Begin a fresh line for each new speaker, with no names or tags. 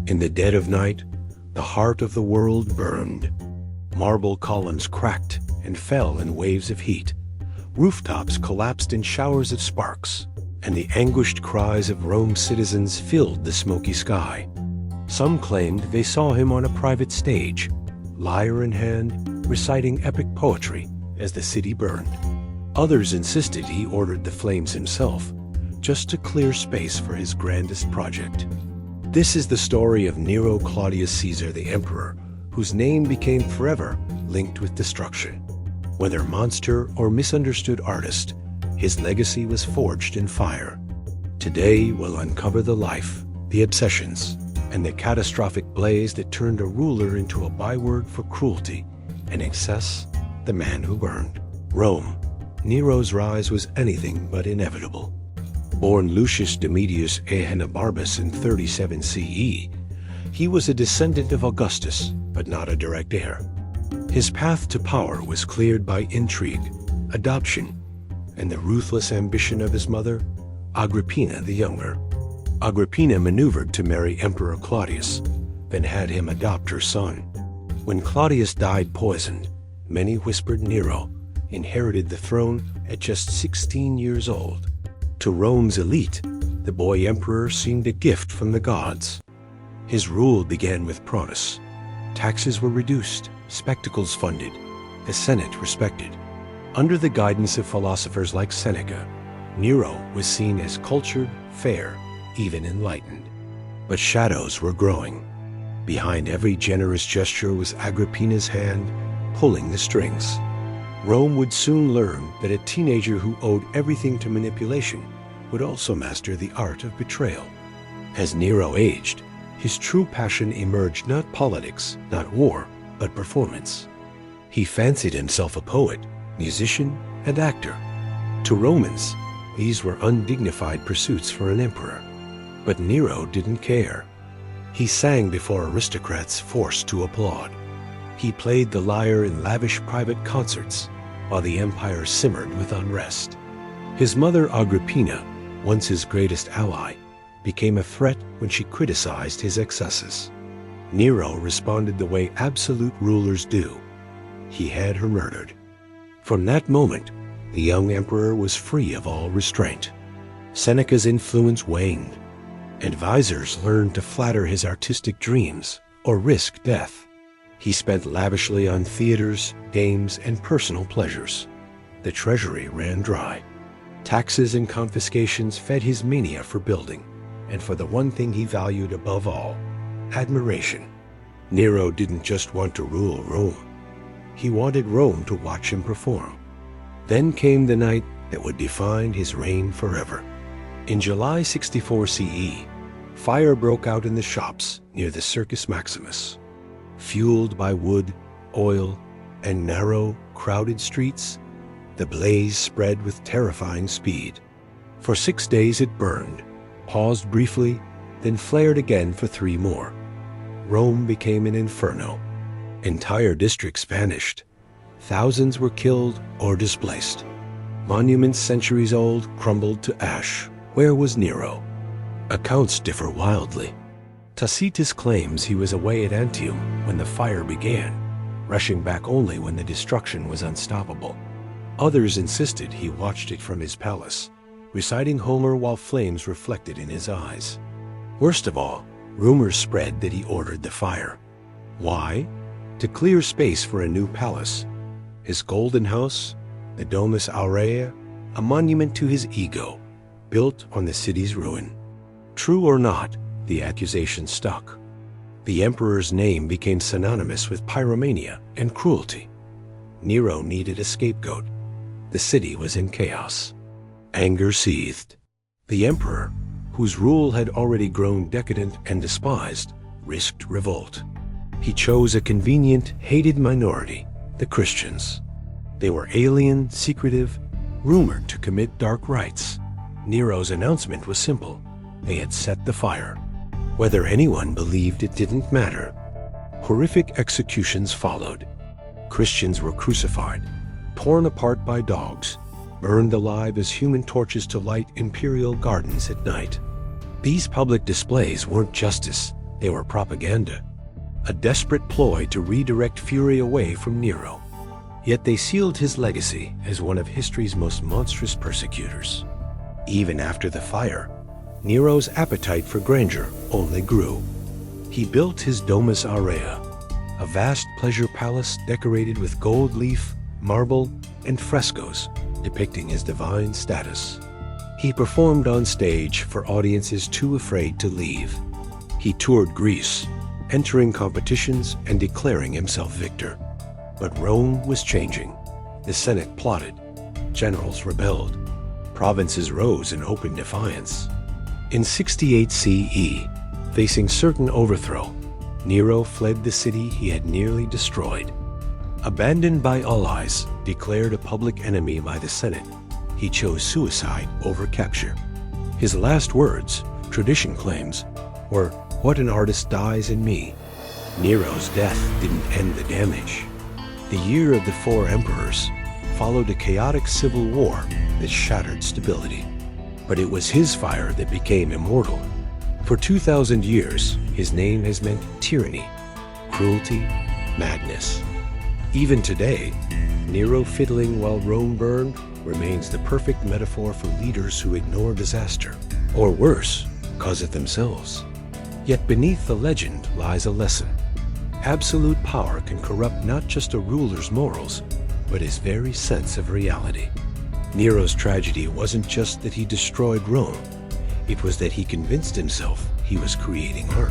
In the dead of night, the heart of the world burned. Marble columns cracked and fell in waves of heat. Rooftops collapsed in showers of sparks, and the anguished cries of Rome's citizens filled the smoky sky. Some claimed they saw him on a private stage, lyre in hand, reciting epic poetry as the city burned. Others insisted he ordered the flames himself, just to clear space for his grandest project. This is the story of Nero Claudius Caesar the Emperor, whose name became forever linked with destruction. Whether monster or misunderstood artist, his legacy was forged in fire. Today we'll uncover the life, the obsessions, and the catastrophic blaze that turned a ruler into a byword for cruelty, and excess, the man who burned. Rome. Nero's rise was anything but inevitable. Born Lucius Domitius Ahenobarbus in 37 CE, he was a descendant of Augustus, but not a direct heir. His path to power was cleared by intrigue, adoption, and the ruthless ambition of his mother, Agrippina the Younger. Agrippina maneuvered to marry Emperor Claudius, then had him adopt her son. When Claudius died poisoned, many whispered Nero inherited the throne at just 16 years old. To Rome's elite, the boy emperor seemed a gift from the gods. His rule began with promise. Taxes were reduced, spectacles funded, the Senate respected. Under the guidance of philosophers like Seneca, Nero was seen as cultured, fair, even enlightened. But shadows were growing. Behind every generous gesture was Agrippina's hand, pulling the strings. Rome would soon learn that a teenager who owed everything to manipulation would also master the art of betrayal. As Nero aged, his true passion emerged: not politics, not war, but performance. He fancied himself a poet, musician, and actor. To Romans, these were undignified pursuits for an emperor. But Nero didn't care. He sang before aristocrats forced to applaud. He played the lyre in lavish private concerts, while the empire simmered with unrest. His mother Agrippina, once his greatest ally, became a threat when she criticized his excesses. Nero responded the way absolute rulers do. He had her murdered. From that moment, the young emperor was free of all restraint. Seneca's influence waned. Advisors learned to flatter his artistic dreams or risk death. He spent lavishly on theaters, games, and personal pleasures. The treasury ran dry. Taxes and confiscations fed his mania for building, and for the one thing he valued above all: admiration. Nero didn't just want to rule Rome. He wanted Rome to watch him perform. Then came the night that would define his reign forever. In July 64 CE, fire broke out in the shops near the Circus Maximus. Fueled by wood, oil, and narrow, crowded streets, the blaze spread with terrifying speed. For 6 days it burned, paused briefly, then flared again for 3 more. Rome became an inferno. Entire districts vanished. Thousands were killed or displaced. Monuments centuries old crumbled to ash. Where was Nero? Accounts differ wildly. Tacitus claims he was away at Antium when the fire began, rushing back only when the destruction was unstoppable. Others insisted he watched it from his palace, reciting Homer while flames reflected in his eyes. Worst of all, rumors spread that he ordered the fire. Why? To clear space for a new palace. His golden house, the Domus Aurea, a monument to his ego, built on the city's ruin. True or not, the accusation stuck. The emperor's name became synonymous with pyromania and cruelty. Nero needed a scapegoat. The city was in chaos. Anger seethed. The emperor, whose rule had already grown decadent and despised, risked revolt. He chose a convenient, hated minority, the Christians. They were alien, secretive, rumored to commit dark rites. Nero's announcement was simple: they had set the fire. Whether anyone believed it didn't matter. Horrific executions followed. Christians were crucified, torn apart by dogs, burned alive as human torches to light imperial gardens at night. These public displays weren't justice, They were propaganda, a desperate ploy to redirect fury away from Nero. Yet they sealed his legacy as one of history's most monstrous persecutors. Even after the fire, Nero's appetite for grandeur only grew. He built his Domus Aurea, a vast pleasure palace decorated with gold leaf, marble, and frescoes depicting his divine status. He performed on stage for audiences too afraid to leave. He toured Greece, entering competitions and declaring himself victor. But Rome was changing. The Senate plotted. Generals rebelled. Provinces rose in open defiance. In 68 CE, facing certain overthrow, Nero fled the city he had nearly destroyed. Abandoned by allies, declared a public enemy by the Senate, he chose suicide over capture. His last words, tradition claims, were, "What an artist dies in me." Nero's death didn't end the damage. The year of the four emperors followed a chaotic civil war that shattered stability. But it was his fire that became immortal. For 2,000 years, his name has meant tyranny, cruelty, madness. Even today, Nero fiddling while Rome burned remains the perfect metaphor for leaders who ignore disaster, or worse, cause it themselves. Yet beneath the legend lies a lesson. Absolute power can corrupt not just a ruler's morals, but his very sense of reality. Nero's tragedy wasn't just that he destroyed Rome. It was that he convinced himself he was creating art.